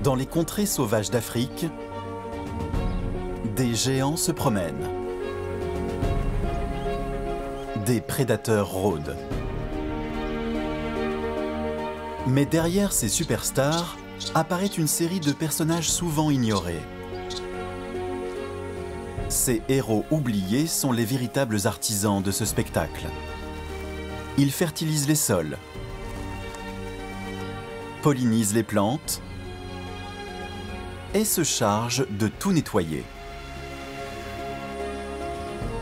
Dans les contrées sauvages d'Afrique, des géants se promènent. Des prédateurs rôdent. Mais derrière ces superstars apparaît une série de personnages souvent ignorés. Ces héros oubliés sont les véritables artisans de ce spectacle. Ils fertilisent les sols, pollinisent les plantes et se chargent de tout nettoyer.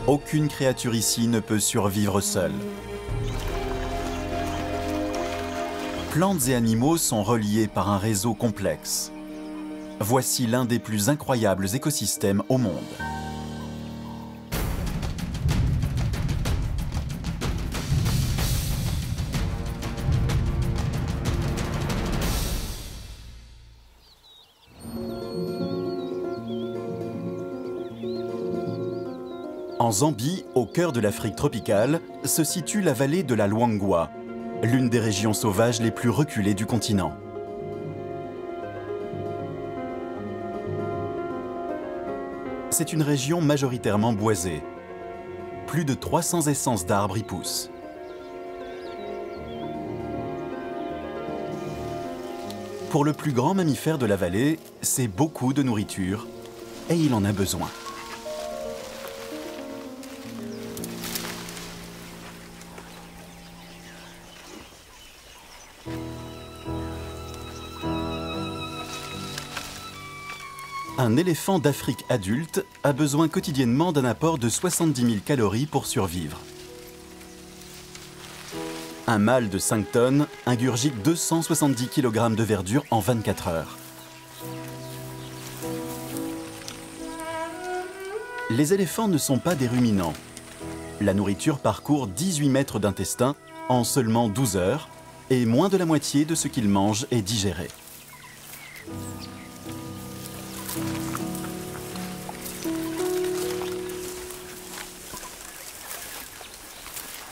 Aucune créature ici ne peut survivre seule. Plantes et animaux sont reliés par un réseau complexe. Voici l'un des plus incroyables écosystèmes au monde. En Zambie, au cœur de l'Afrique tropicale, se situe la vallée de la Luangwa, l'une des régions sauvages les plus reculées du continent. C'est une région majoritairement boisée. Plus de 300 essences d'arbres y poussent. Pour le plus grand mammifère de la vallée, c'est beaucoup de nourriture et il en a besoin. Un éléphant d'Afrique adulte a besoin quotidiennement d'un apport de 70 000 calories pour survivre. Un mâle de 5 tonnes ingurgite 270 kg de verdure en 24 heures. Les éléphants ne sont pas des ruminants. La nourriture parcourt 18 mètres d'intestin en seulement 12 heures et moins de la moitié de ce qu'ils mangent est digéré.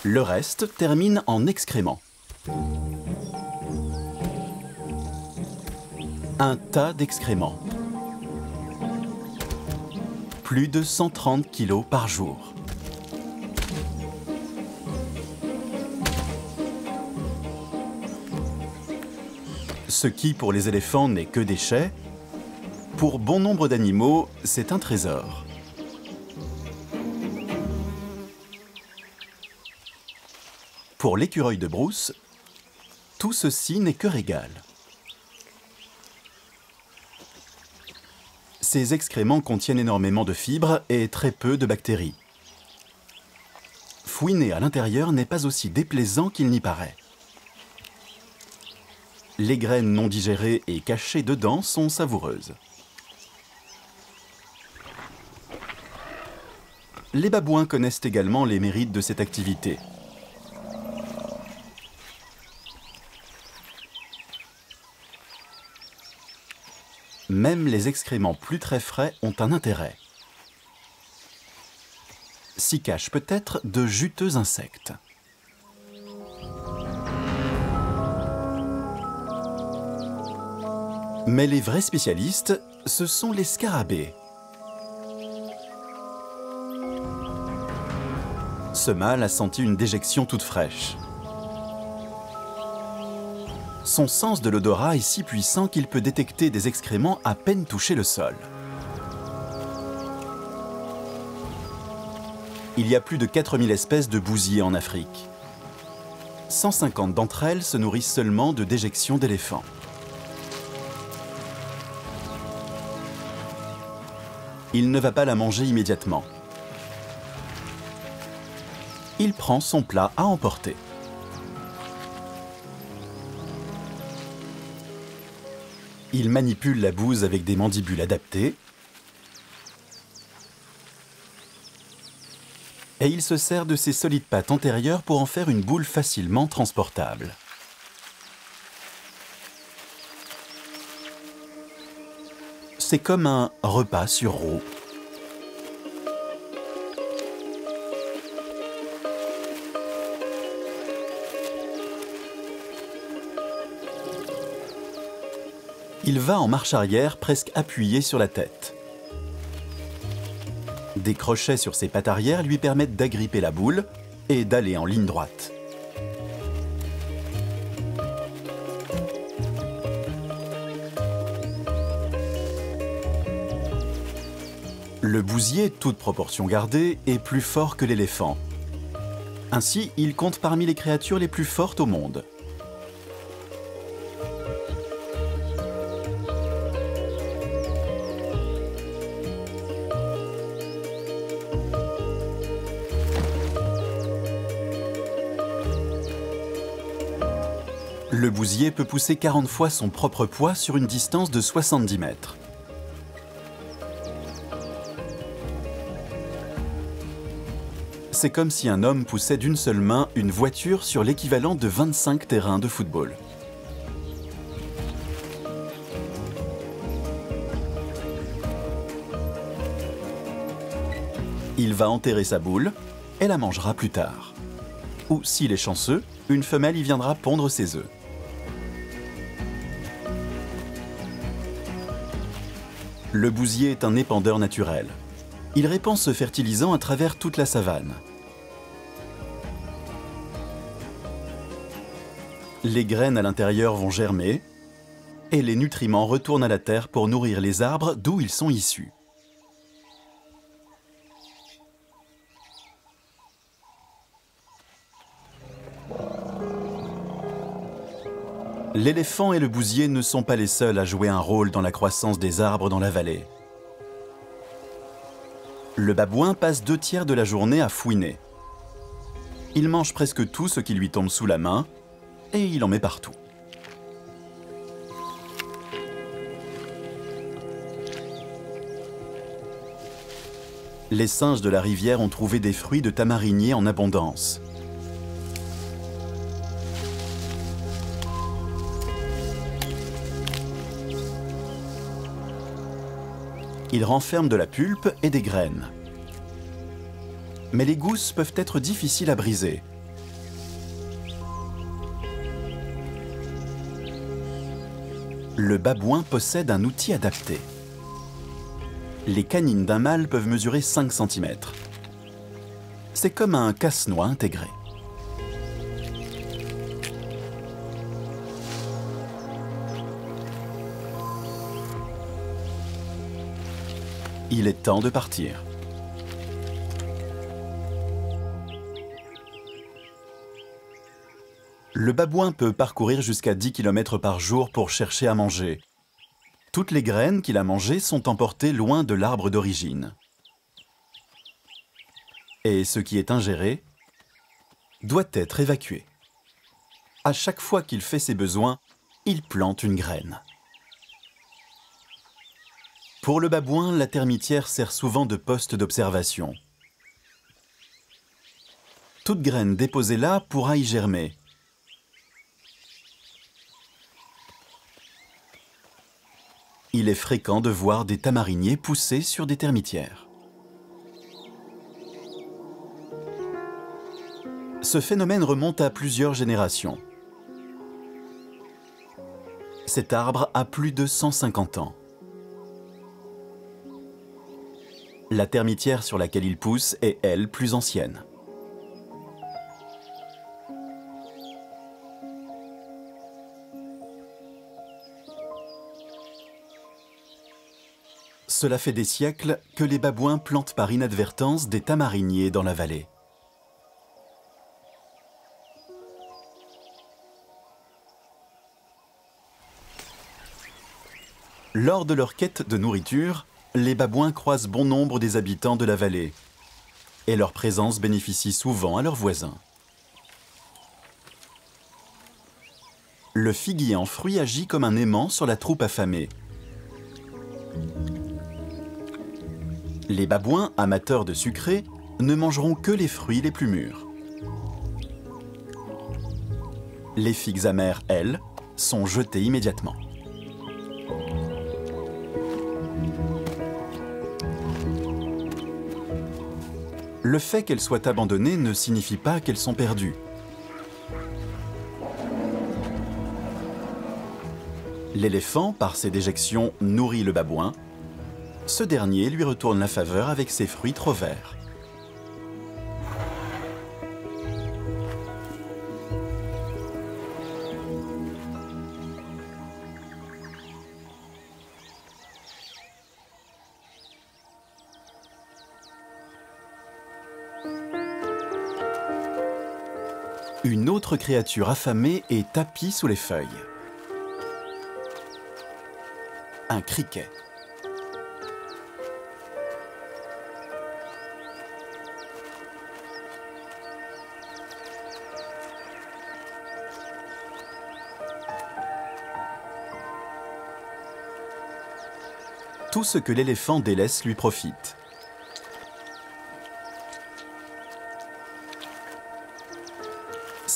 Le reste termine en excréments. Un tas d'excréments. Plus de 130 kilos par jour. Ce qui, pour les éléphants, n'est que déchets, pour bon nombre d'animaux, c'est un trésor. Pour l'écureuil de brousse, tout ceci n'est que régal. Ces excréments contiennent énormément de fibres et très peu de bactéries. Fouiner à l'intérieur n'est pas aussi déplaisant qu'il n'y paraît. Les graines non digérées et cachées dedans sont savoureuses. Les babouins connaissent également les mérites de cette activité. Même les excréments plus très frais ont un intérêt. S'y cachent peut-être de juteux insectes. Mais les vrais spécialistes, ce sont les scarabées. Ce mâle a senti une déjection toute fraîche. Son sens de l'odorat est si puissant qu'il peut détecter des excréments à peine toucher le sol. Il y a plus de 4000 espèces de bousiers en Afrique. 150 d'entre elles se nourrissent seulement de déjections d'éléphants. Il ne va pas la manger immédiatement. Il prend son plat à emporter. Il manipule la bouse avec des mandibules adaptées et il se sert de ses solides pattes antérieures pour en faire une boule facilement transportable. C'est comme un repas sur roue. Il va en marche arrière presque appuyé sur la tête. Des crochets sur ses pattes arrière lui permettent d'agripper la boule et d'aller en ligne droite. Le bousier, toute proportion gardée, est plus fort que l'éléphant. Ainsi, il compte parmi les créatures les plus fortes au monde. Le bousier peut pousser 40 fois son propre poids sur une distance de 70 mètres. C'est comme si un homme poussait d'une seule main une voiture sur l'équivalent de 25 terrains de football. Il va enterrer sa boule et la mangera plus tard. Ou, s'il est chanceux, une femelle y viendra pondre ses œufs. Le bousier est un épandeur naturel. Il répand ce fertilisant à travers toute la savane. Les graines à l'intérieur vont germer et les nutriments retournent à la terre pour nourrir les arbres d'où ils sont issus. L'éléphant et le bousier ne sont pas les seuls à jouer un rôle dans la croissance des arbres dans la vallée. Le babouin passe 2/3 de la journée à fouiner. Il mange presque tout ce qui lui tombe sous la main et il en met partout. Les singes de la rivière ont trouvé des fruits de tamarinier en abondance. Ils renferment de la pulpe et des graines. Mais les gousses peuvent être difficiles à briser. Le babouin possède un outil adapté. Les canines d'un mâle peuvent mesurer 5 cm. C'est comme un casse-noix intégré. Il est temps de partir. Le babouin peut parcourir jusqu'à 10 km par jour pour chercher à manger. Toutes les graines qu'il a mangées sont emportées loin de l'arbre d'origine. Et ce qui est ingéré doit être évacué. À chaque fois qu'il fait ses besoins, il plante une graine. Pour le babouin, la termitière sert souvent de poste d'observation. Toute graine déposée là pourra y germer. Il est fréquent de voir des tamariniers pousser sur des termitières. Ce phénomène remonte à plusieurs générations. Cet arbre a plus de 150 ans. La termitière sur laquelle il pousse est, elle, plus ancienne. Cela fait des siècles que les babouins plantent par inadvertance des tamariniers dans la vallée. Lors de leur quête de nourriture, les babouins croisent bon nombre des habitants de la vallée et leur présence bénéficie souvent à leurs voisins. Le figuier en fruit agit comme un aimant sur la troupe affamée. Les babouins, amateurs de sucré, ne mangeront que les fruits les plus mûrs. Les figues amères, elles, sont jetées immédiatement. Le fait qu'elles soient abandonnées ne signifie pas qu'elles sont perdues. L'éléphant, par ses déjections, nourrit le babouin. Ce dernier lui retourne la faveur avec ses fruits trop verts. Une autre créature affamée est tapie sous les feuilles. Un criquet. Tout ce que l'éléphant délaisse lui profite.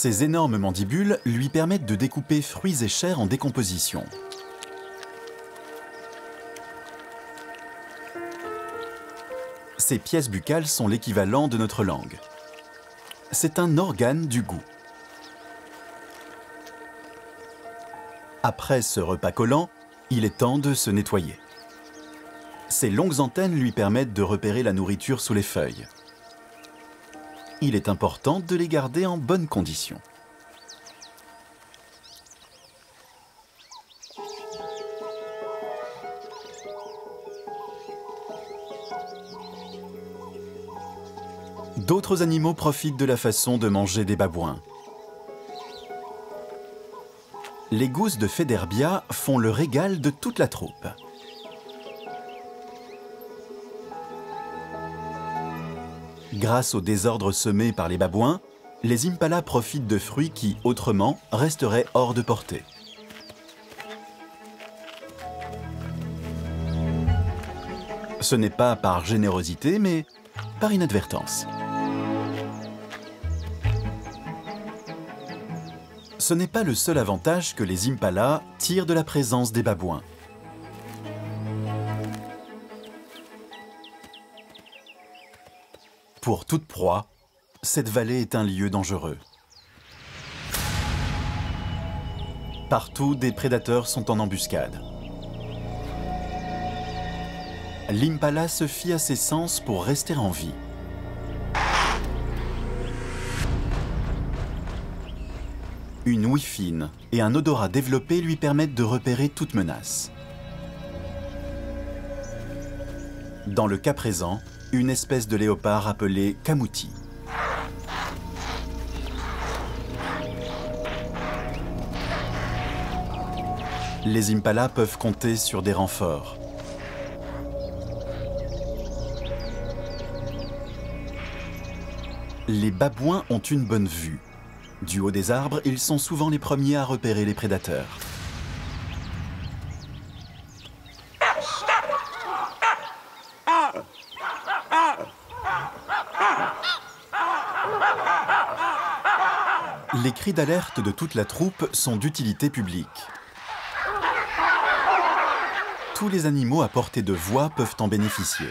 Ses énormes mandibules lui permettent de découper fruits et chair en décomposition. Ces pièces buccales sont l'équivalent de notre langue. C'est un organe du goût. Après ce repas collant, il est temps de se nettoyer. Ses longues antennes lui permettent de repérer la nourriture sous les feuilles. Il est important de les garder en bonne condition. D'autres animaux profitent de la façon de manger des babouins. Les gousses de Féderbia font le régal de toute la troupe. Grâce au désordre semé par les babouins, les impalas profitent de fruits qui, autrement, resteraient hors de portée. Ce n'est pas par générosité, mais par inadvertance. Ce n'est pas le seul avantage que les impalas tirent de la présence des babouins. Pour toute proie, cette vallée est un lieu dangereux. Partout, des prédateurs sont en embuscade. L'impala se fie à ses sens pour rester en vie. Une ouïe fine et un odorat développé lui permettent de repérer toute menace. Dans le cas présent, une espèce de léopard appelée Camouti. Les impalas peuvent compter sur des renforts. Les babouins ont une bonne vue. Du haut des arbres, ils sont souvent les premiers à repérer les prédateurs. Les cris d'alerte de toute la troupe sont d'utilité publique. Tous les animaux à portée de voix peuvent en bénéficier.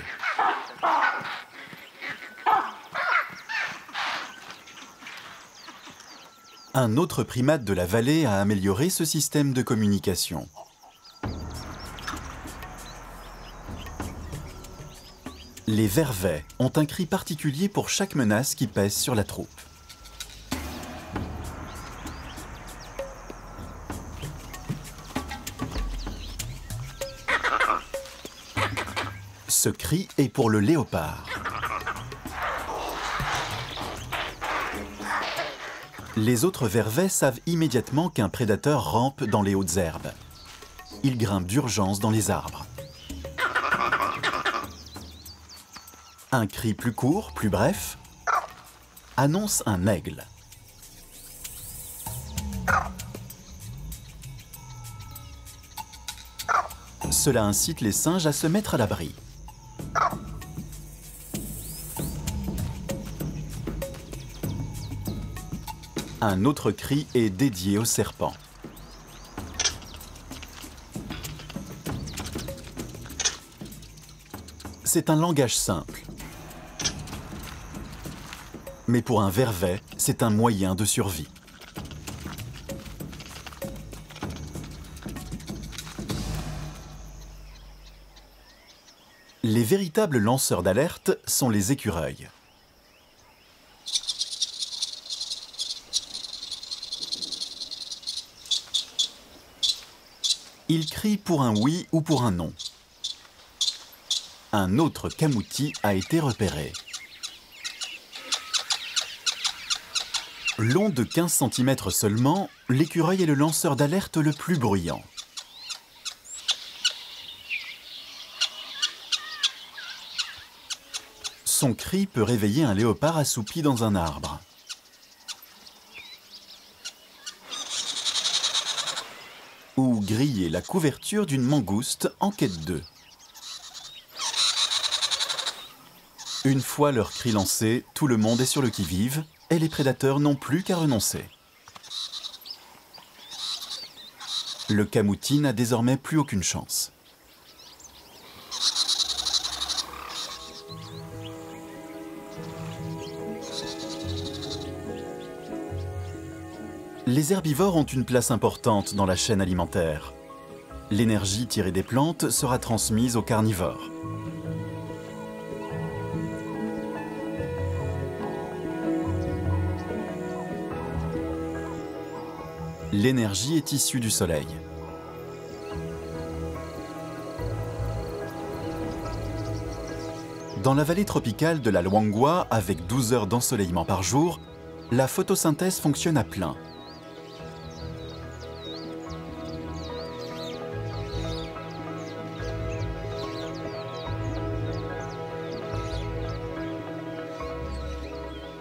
Un autre primate de la vallée a amélioré ce système de communication. Les vervets ont un cri particulier pour chaque menace qui pèse sur la troupe. Ce cri est pour le léopard. Les autres vervets savent immédiatement qu'un prédateur rampe dans les hautes herbes. Ils grimpent d'urgence dans les arbres. Un cri plus court, plus bref, annonce un aigle. Cela incite les singes à se mettre à l'abri. Un autre cri est dédié au serpent. C'est un langage simple. Mais pour un vervet, c'est un moyen de survie. Les véritables lanceurs d'alerte sont les écureuils. Ils crient pour un oui ou pour un non. Un autre camouti a été repéré. Long de 15 cm seulement, l'écureuil est le lanceur d'alerte le plus bruyant. Son cri peut réveiller un léopard assoupi dans un arbre. Ou griller la couverture d'une mangouste en quête d'œufs. Une fois leur cri lancé, tout le monde est sur le qui-vive et les prédateurs n'ont plus qu'à renoncer. Le camouti n'a désormais plus aucune chance. Les herbivores ont une place importante dans la chaîne alimentaire. L'énergie tirée des plantes sera transmise aux carnivores. L'énergie est issue du soleil. Dans la vallée tropicale de la Luangwa, avec 12 heures d'ensoleillement par jour, la photosynthèse fonctionne à plein.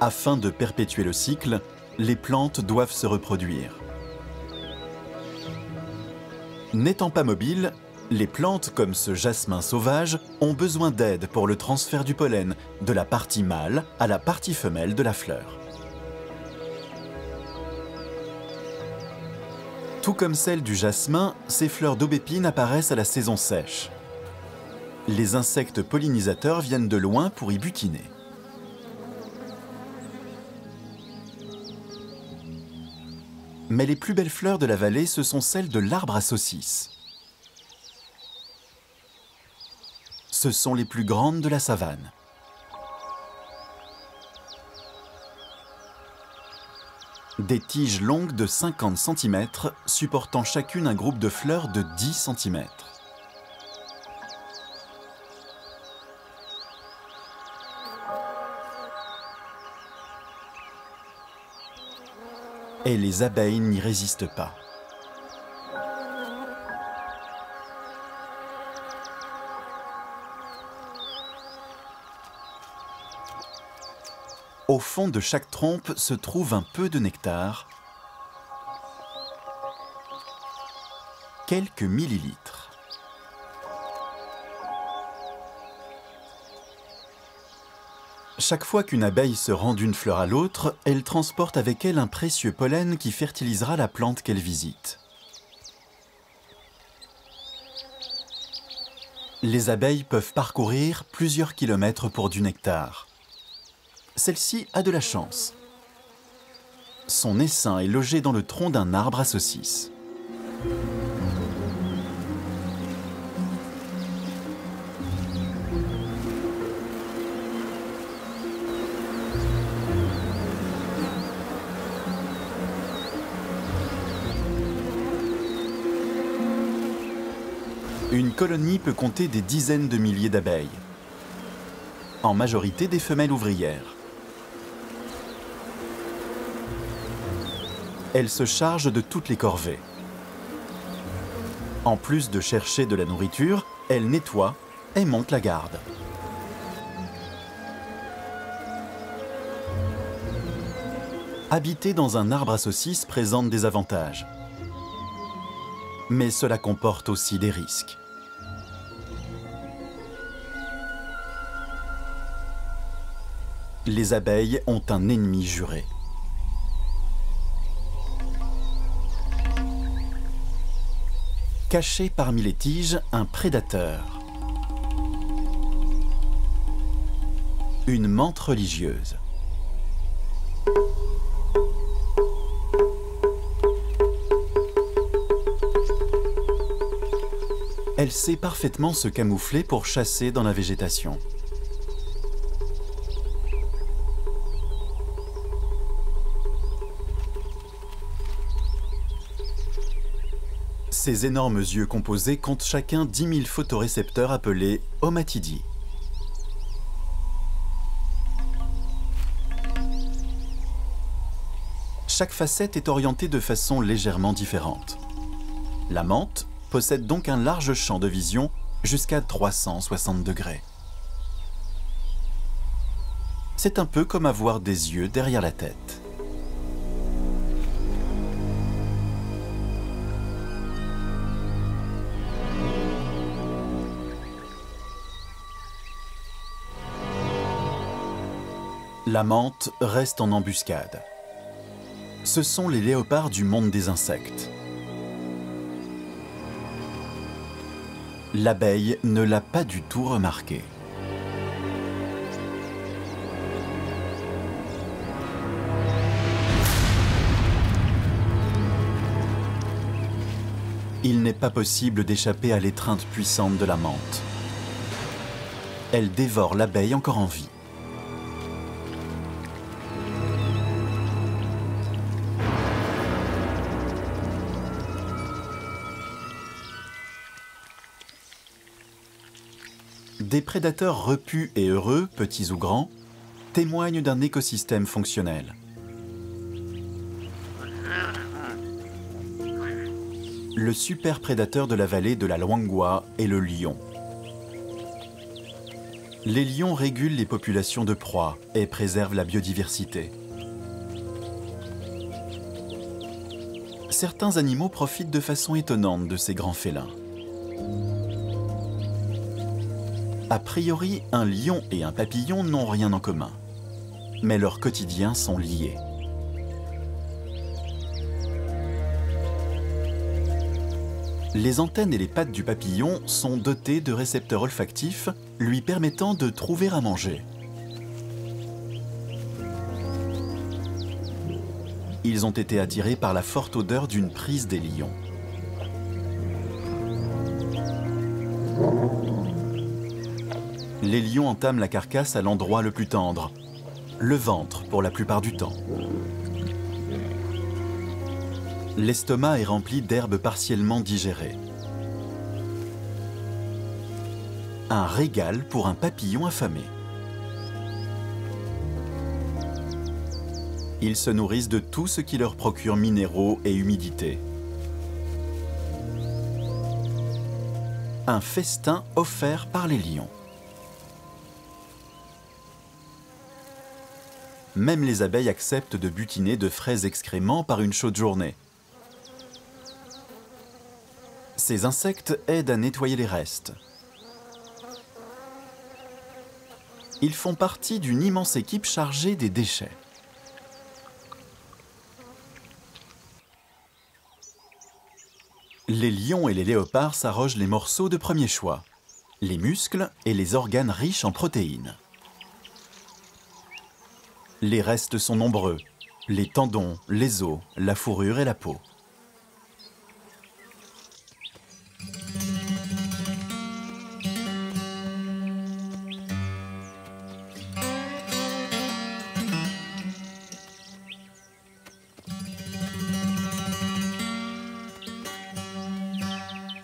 Afin de perpétuer le cycle, les plantes doivent se reproduire. N'étant pas mobiles, les plantes comme ce jasmin sauvage ont besoin d'aide pour le transfert du pollen de la partie mâle à la partie femelle de la fleur. Tout comme celle du jasmin, ces fleurs d'aubépine apparaissent à la saison sèche. Les insectes pollinisateurs viennent de loin pour y butiner. Mais les plus belles fleurs de la vallée, ce sont celles de l'arbre à saucisses. Ce sont les plus grandes de la savane. Des tiges longues de 50 cm, supportant chacune un groupe de fleurs de 10 cm. Et les abeilles n'y résistent pas. Au fond de chaque trompe se trouve un peu de nectar, quelques millilitres. Chaque fois qu'une abeille se rend d'une fleur à l'autre, elle transporte avec elle un précieux pollen qui fertilisera la plante qu'elle visite. Les abeilles peuvent parcourir plusieurs kilomètres pour du nectar. Celle-ci a de la chance. Son essaim est logé dans le tronc d'un arbre à saucisses. Une colonie peut compter des dizaines de milliers d'abeilles, en majorité des femelles ouvrières. Elles se chargent de toutes les corvées. En plus de chercher de la nourriture, elles nettoient et montent la garde. Habiter dans un arbre à saucisses présente des avantages. Mais cela comporte aussi des risques. Les abeilles ont un ennemi juré. Caché parmi les tiges, un prédateur. Une menthe religieuse. Elle sait parfaitement se camoufler pour chasser dans la végétation. Ces énormes yeux composés comptent chacun 10 000 photorécepteurs appelés omatidie. Chaque facette est orientée de façon légèrement différente. La mante possède donc un large champ de vision jusqu'à 360 degrés. C'est un peu comme avoir des yeux derrière la tête. La mante reste en embuscade. Ce sont les léopards du monde des insectes. L'abeille ne l'a pas du tout remarqué. Il n'est pas possible d'échapper à l'étreinte puissante de la mante. Elle dévore l'abeille encore en vie. Des prédateurs repus et heureux, petits ou grands, témoignent d'un écosystème fonctionnel. Le super prédateur de la vallée de la Luangwa est le lion. Les lions régulent les populations de proies et préservent la biodiversité. Certains animaux profitent de façon étonnante de ces grands félins. A priori, un lion et un papillon n'ont rien en commun, mais leurs quotidiens sont liés. Les antennes et les pattes du papillon sont dotées de récepteurs olfactifs lui permettant de trouver à manger. Ils ont été attirés par la forte odeur d'une prise des lions. Les lions entament la carcasse à l'endroit le plus tendre, le ventre pour la plupart du temps. L'estomac est rempli d'herbes partiellement digérées. Un régal pour un papillon affamé. Ils se nourrissent de tout ce qui leur procure minéraux et humidité. Un festin offert par les lions. Même les abeilles acceptent de butiner de frais excréments par une chaude journée. Ces insectes aident à nettoyer les restes. Ils font partie d'une immense équipe chargée des déchets. Les lions et les léopards s'arrogent les morceaux de premier choix, les muscles et les organes riches en protéines. Les restes sont nombreux, les tendons, les os, la fourrure et la peau.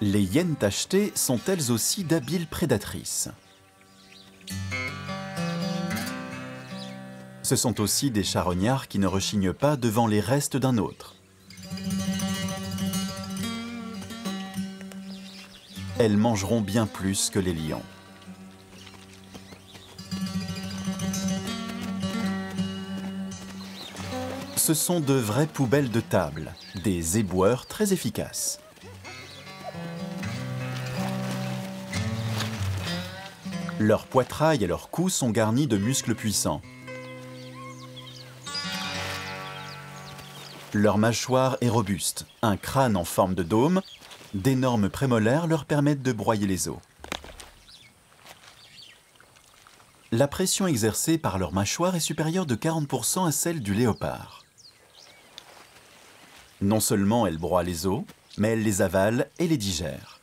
Les hyènes tachetées sont elles aussi d'habiles prédatrices. Ce sont aussi des charognards qui ne rechignent pas devant les restes d'un autre. Elles mangeront bien plus que les lions. Ce sont de vraies poubelles de table, des éboueurs très efficaces. Leurs poitrails et leurs cous sont garnis de muscles puissants. Leur mâchoire est robuste, un crâne en forme de dôme, d'énormes prémolaires leur permettent de broyer les os. La pression exercée par leur mâchoire est supérieure de 40% à celle du léopard. Non seulement elles broient les os, mais elles les avalent et les digèrent.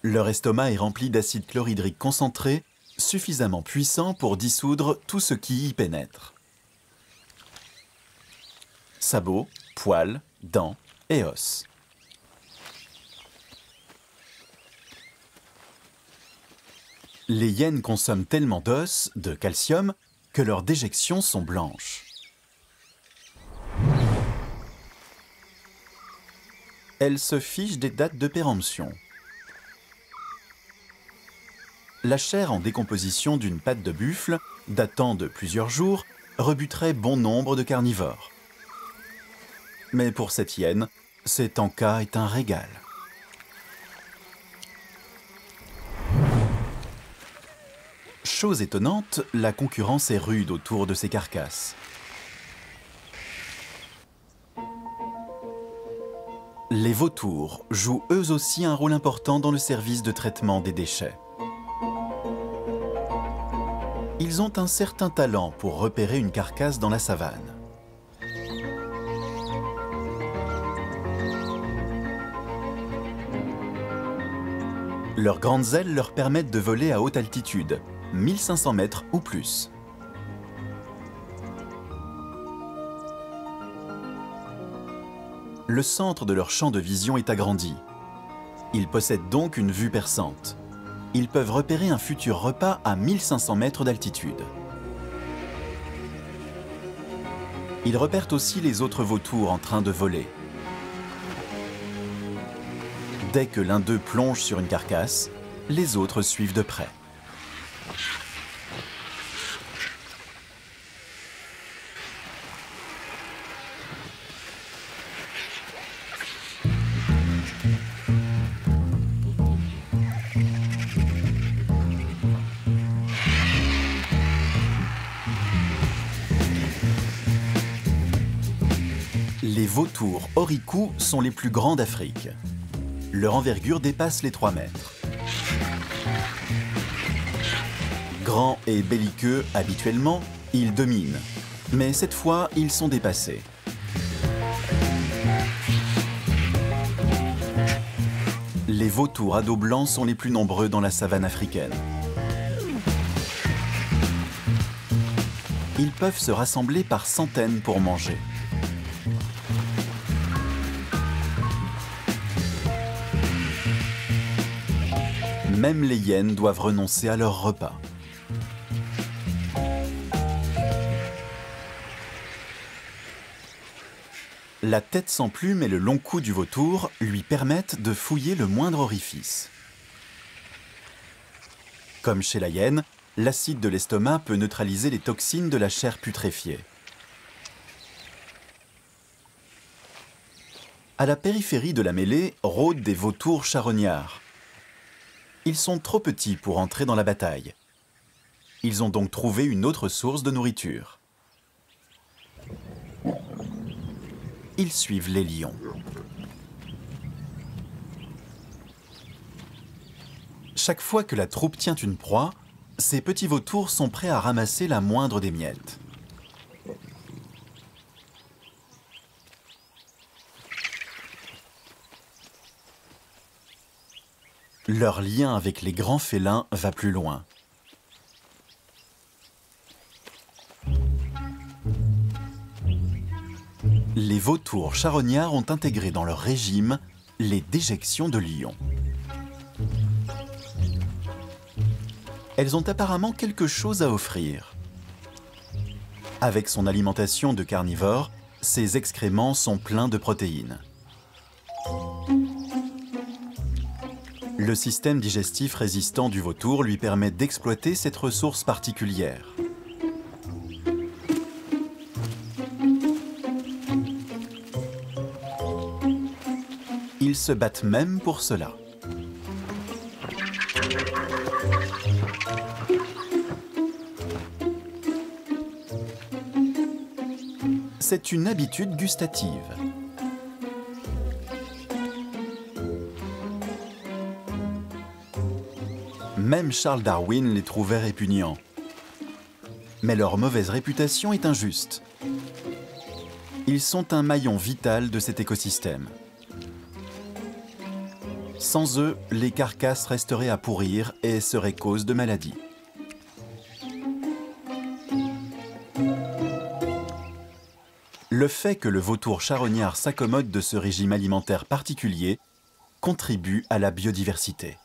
Leur estomac est rempli d'acide chlorhydrique concentré, suffisamment puissant pour dissoudre tout ce qui y pénètre. Sabots, poils, dents et os. Les hyènes consomment tellement d'os, de calcium, que leurs déjections sont blanches. Elles se fichent des dates de péremption. La chair en décomposition d'une patte de buffle, datant de plusieurs jours, rebuterait bon nombre de carnivores. Mais pour cette hyène, cet encas est un régal. Chose étonnante, la concurrence est rude autour de ces carcasses. Les vautours jouent eux aussi un rôle important dans le service de traitement des déchets. Ils ont un certain talent pour repérer une carcasse dans la savane. Leurs grandes ailes leur permettent de voler à haute altitude, 1500 mètres ou plus. Le centre de leur champ de vision est agrandi. Ils possèdent donc une vue perçante. Ils peuvent repérer un futur repas à 1500 mètres d'altitude. Ils repèrent aussi les autres vautours en train de voler. Dès que l'un d'eux plonge sur une carcasse, les autres suivent de près. Les vautours oricoux sont les plus grands d'Afrique. Leur envergure dépasse les 3 mètres. Grands et belliqueux habituellement, ils dominent. Mais cette fois, ils sont dépassés. Les vautours à dos blanc sont les plus nombreux dans la savane africaine. Ils peuvent se rassembler par centaines pour manger. Même les hyènes doivent renoncer à leur repas. La tête sans plume et le long cou du vautour lui permettent de fouiller le moindre orifice. Comme chez la hyène, l'acide de l'estomac peut neutraliser les toxines de la chair putréfiée. À la périphérie de la mêlée rôdent des vautours charognards. Ils sont trop petits pour entrer dans la bataille. Ils ont donc trouvé une autre source de nourriture. Ils suivent les lions. Chaque fois que la troupe tient une proie, ces petits vautours sont prêts à ramasser la moindre des miettes. Leur lien avec les grands félins va plus loin. Les vautours charognards ont intégré dans leur régime les déjections de lions. Elles ont apparemment quelque chose à offrir. Avec son alimentation de carnivores, ces excréments sont pleins de protéines. Le système digestif résistant du vautour lui permet d'exploiter cette ressource particulière. Ils se battent même pour cela. C'est une habitude gustative. Même Charles Darwin les trouvait répugnants. Mais leur mauvaise réputation est injuste. Ils sont un maillon vital de cet écosystème. Sans eux, les carcasses resteraient à pourrir et seraient cause de maladies. Le fait que le vautour charognard s'accommode de ce régime alimentaire particulier contribue à la biodiversité.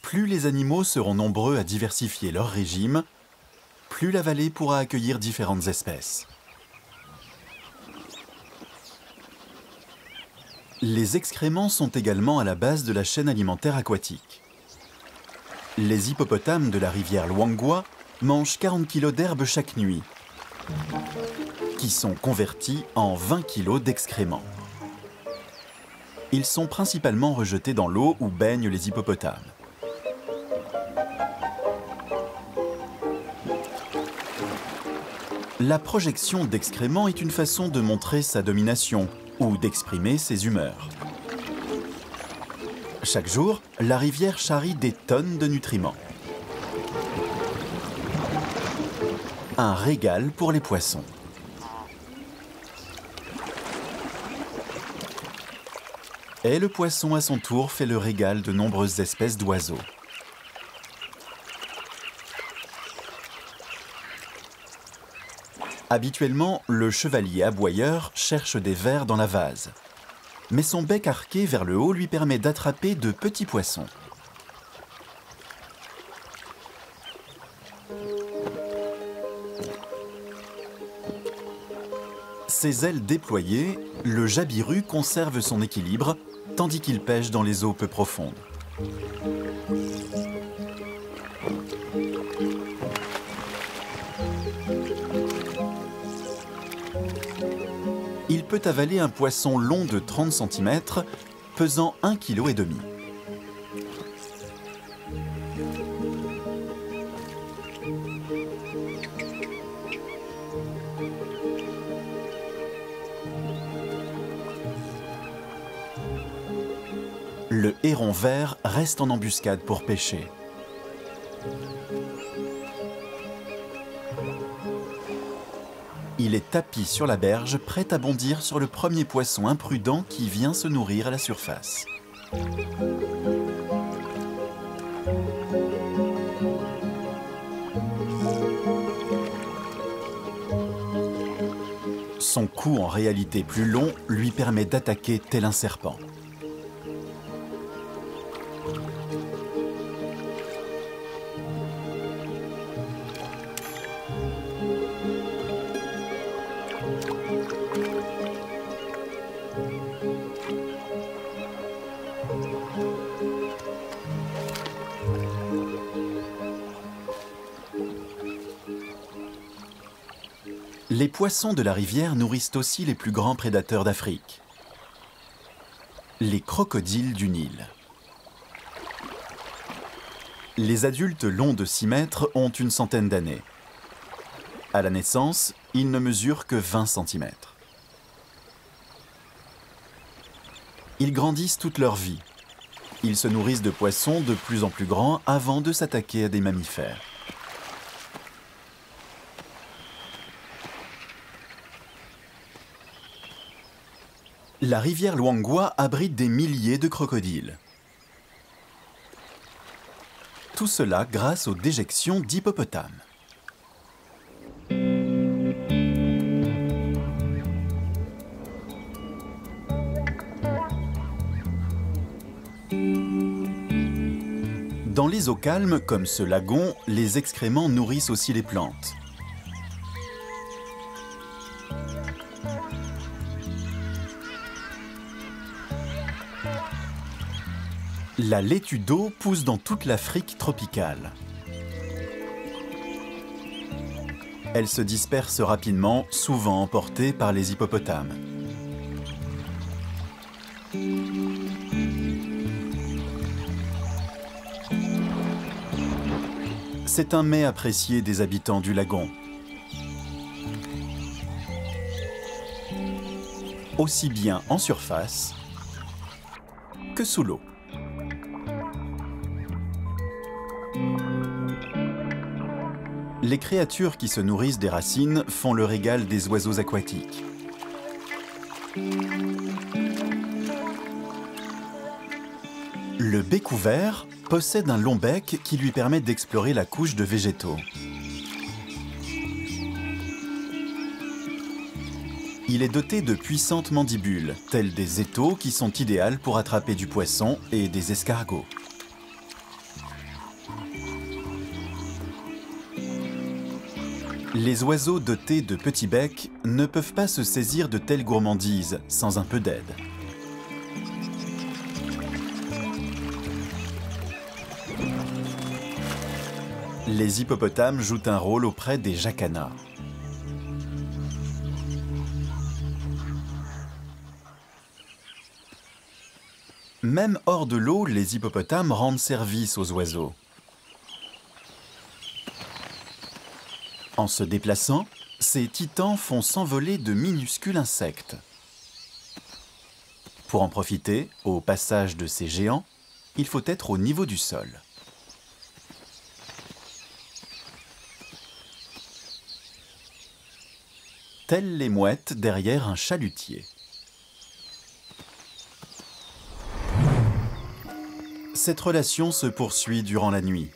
Plus les animaux seront nombreux à diversifier leur régime, plus la vallée pourra accueillir différentes espèces. Les excréments sont également à la base de la chaîne alimentaire aquatique. Les hippopotames de la rivière Luangwa mangent 40 kg d'herbe chaque nuit, qui sont convertis en 20 kg d'excréments. Ils sont principalement rejetés dans l'eau où baignent les hippopotames. La projection d'excréments est une façon de montrer sa domination ou d'exprimer ses humeurs. Chaque jour, la rivière charrie des tonnes de nutriments. Un régal pour les poissons. Et le poisson à son tour fait le régal de nombreuses espèces d'oiseaux. Habituellement, le chevalier aboyeur cherche des vers dans la vase. Mais son bec arqué vers le haut lui permet d'attraper de petits poissons. Ses ailes déployées, le jabiru conserve son équilibre tandis qu'il pêche dans les eaux peu profondes. Il peut avaler un poisson long de 30 cm, pesant 1,5 kg. Le héron vert reste en embuscade pour pêcher. Il est tapi sur la berge, prêt à bondir sur le premier poisson imprudent qui vient se nourrir à la surface. Son cou, en réalité plus long, lui permet d'attaquer tel un serpent. Les poissons de la rivière nourrissent aussi les plus grands prédateurs d'Afrique, les crocodiles du Nil. Les adultes longs de 6 mètres ont une centaine d'années. À la naissance, ils ne mesurent que 20 cm. Ils grandissent toute leur vie. Ils se nourrissent de poissons de plus en plus grands avant de s'attaquer à des mammifères. La rivière Luangwa abrite des milliers de crocodiles. Tout cela grâce aux déjections d'hippopotames. Dans les eaux calmes, comme ce lagon, les excréments nourrissent aussi les plantes. La laitue d'eau pousse dans toute l'Afrique tropicale. Elle se disperse rapidement, souvent emportée par les hippopotames. C'est un mets apprécié des habitants du lagon. Aussi bien en surface que sous l'eau. Les créatures qui se nourrissent des racines font le régal des oiseaux aquatiques. Le bec ouvert possède un long bec qui lui permet d'explorer la couche de végétaux. Il est doté de puissantes mandibules, telles des étaux qui sont idéales pour attraper du poisson et des escargots. Les oiseaux dotés de petits becs ne peuvent pas se saisir de telles gourmandises sans un peu d'aide. Les hippopotames jouent un rôle auprès des jacanas. Même hors de l'eau, les hippopotames rendent service aux oiseaux. En se déplaçant, ces titans font s'envoler de minuscules insectes. Pour en profiter, au passage de ces géants, il faut être au niveau du sol. Telles les mouettes derrière un chalutier. Cette relation se poursuit durant la nuit.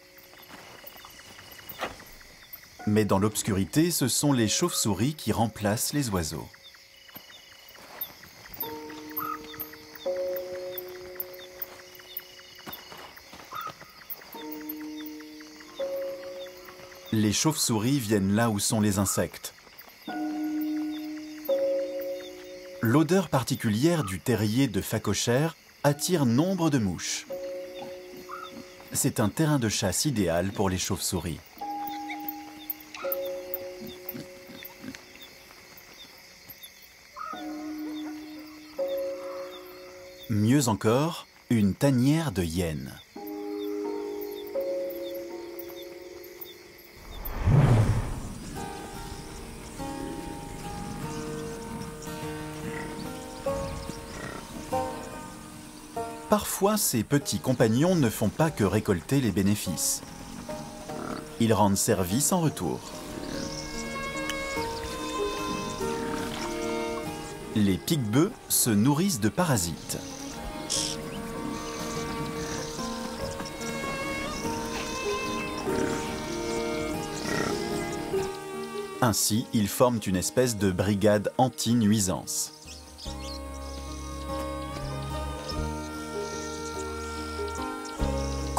Mais dans l'obscurité, ce sont les chauves-souris qui remplacent les oiseaux. Les chauves-souris viennent là où sont les insectes. L'odeur particulière du terrier de phacochère attire nombre de mouches. C'est un terrain de chasse idéal pour les chauves-souris. Mieux encore, une tanière de hyènes. Parfois, ces petits compagnons ne font pas que récolter les bénéfices. Ils rendent service en retour. Les pique-bœufs se nourrissent de parasites. Ainsi, ils forment une espèce de brigade anti-nuisance.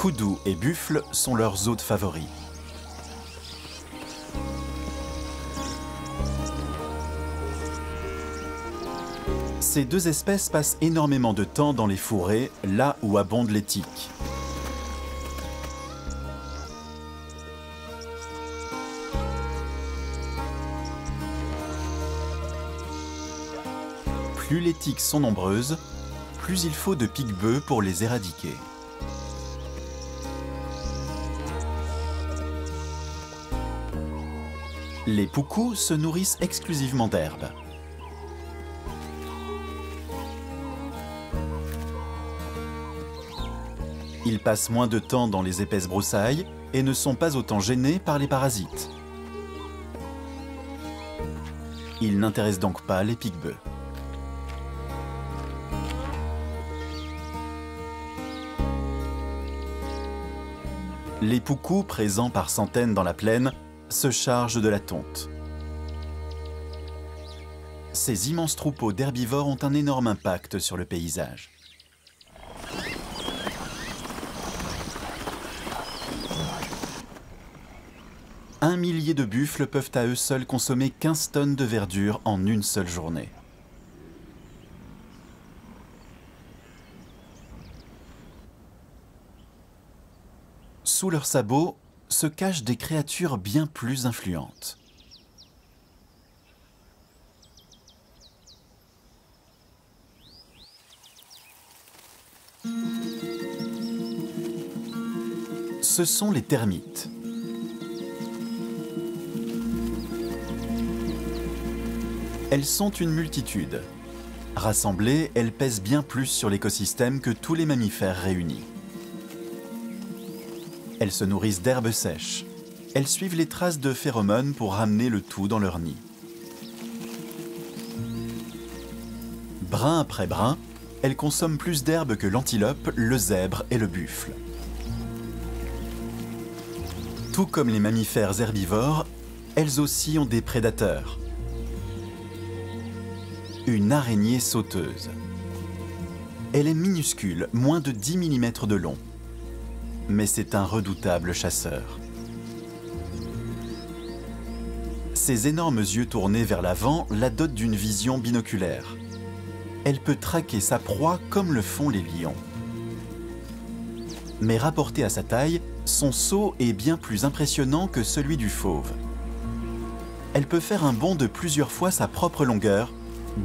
Koudous et buffles sont leurs hôtes favoris. Ces deux espèces passent énormément de temps dans les fourrés, là où abondent les tiques. Plus les tiques sont nombreuses, plus il faut de pique-bœufs pour les éradiquer. Les poucous se nourrissent exclusivement d'herbes. Ils passent moins de temps dans les épaisses broussailles et ne sont pas autant gênés par les parasites. Ils n'intéressent donc pas les pique-bœufs. Les poucous, présents par centaines dans la plaine, se chargent de la tonte. Ces immenses troupeaux d'herbivores ont un énorme impact sur le paysage. Un millier de buffles peuvent à eux seuls consommer 15 tonnes de verdure en une seule journée. Sous leurs sabots se cachent des créatures bien plus influentes. Ce sont les termites. Elles sont une multitude. Rassemblées, elles pèsent bien plus sur l'écosystème que tous les mammifères réunis. Elles se nourrissent d'herbes sèches. Elles suivent les traces de phéromones pour ramener le tout dans leur nid. Brin après brin, elles consomment plus d'herbe que l'antilope, le zèbre et le buffle. Tout comme les mammifères herbivores, elles aussi ont des prédateurs. Une araignée sauteuse. Elle est minuscule, moins de 10 mm de long. Mais c'est un redoutable chasseur. Ses énormes yeux tournés vers l'avant la dotent d'une vision binoculaire. Elle peut traquer sa proie comme le font les lions. Mais rapporté à sa taille, son saut est bien plus impressionnant que celui du fauve. Elle peut faire un bond de plusieurs fois sa propre longueur,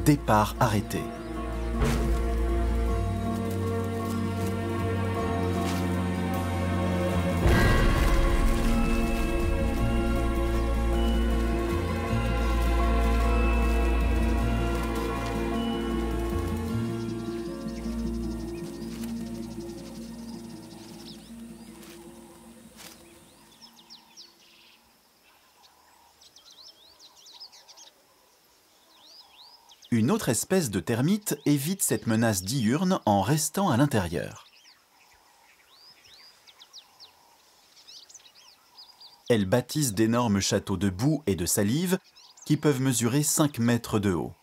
départ arrêté. Une autre espèce de termite évite cette menace diurne en restant à l'intérieur. Elles bâtissent d'énormes châteaux de boue et de salive qui peuvent mesurer 5 mètres de haut.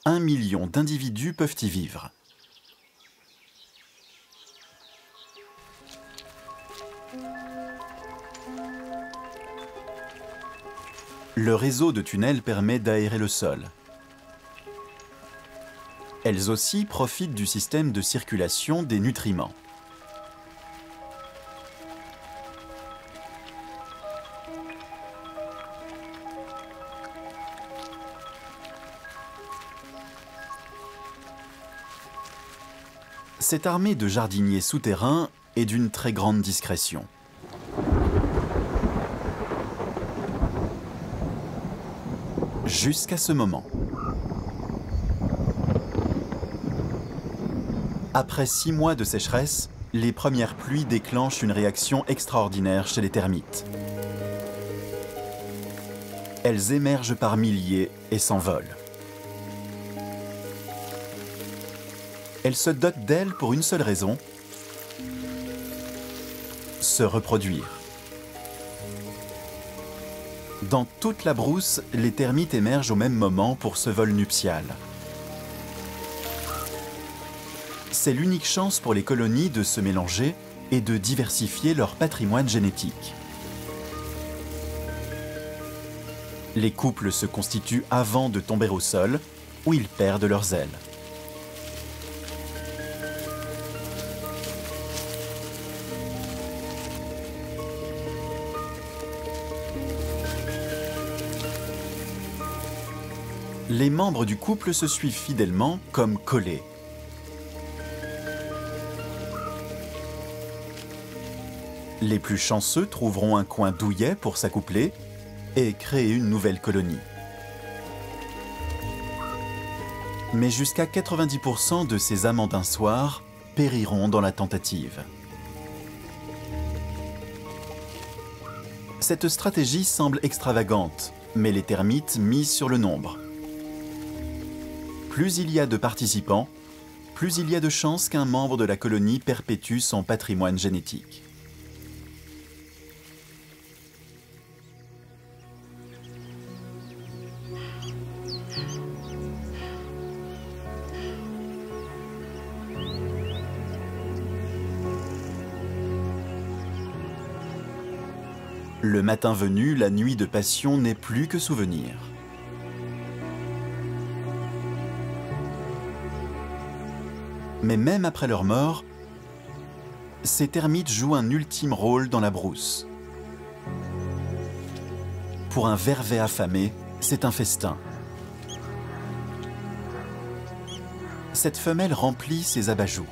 Un million d'individus peuvent y vivre. Le réseau de tunnels permet d'aérer le sol. Elles aussi profitent du système de circulation des nutriments. Cette armée de jardiniers souterrains est d'une très grande discrétion. Jusqu'à ce moment. Après 6 mois de sécheresse, les premières pluies déclenchent une réaction extraordinaire chez les termites. Elles émergent par milliers et s'envolent. Elles se dotent d'ailes pour une seule raison, se reproduire. Dans toute la brousse, les termites émergent au même moment pour ce vol nuptial. C'est l'unique chance pour les colonies de se mélanger et de diversifier leur patrimoine génétique. Les couples se constituent avant de tomber au sol, où ils perdent leurs ailes. Les membres du couple se suivent fidèlement comme collés. Les plus chanceux trouveront un coin douillet pour s'accoupler et créer une nouvelle colonie. Mais jusqu'à 90% de ces amants d'un soir périront dans la tentative. Cette stratégie semble extravagante, mais les termites misent sur le nombre. Plus il y a de participants, plus il y a de chances qu'un membre de la colonie perpétue son patrimoine génétique. Le matin venu, la nuit de passion n'est plus que souvenir. Mais même après leur mort, ces termites jouent un ultime rôle dans la brousse. Pour un vervet affamé, c'est un festin. Cette femelle remplit ses abajoues.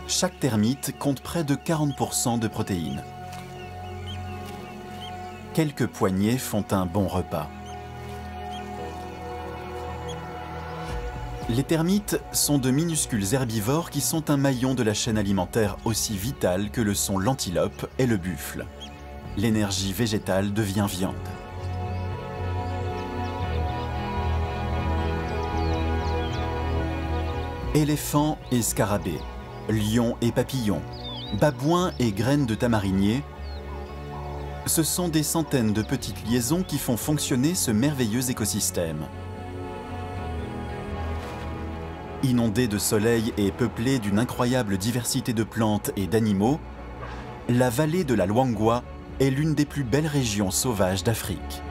Chaque termite compte près de 40% de protéines. Quelques poignées font un bon repas. Les termites sont de minuscules herbivores qui sont un maillon de la chaîne alimentaire aussi vital que le sont l'antilope et le buffle. l'énergie végétale devient viande. Éléphants et scarabées, lions et papillons, babouins et graines de tamarinier, ce sont des centaines de petites liaisons qui font fonctionner ce merveilleux écosystème. Inondée de soleil et peuplée d'une incroyable diversité de plantes et d'animaux, la vallée de la Luangwa est l'une des plus belles régions sauvages d'Afrique.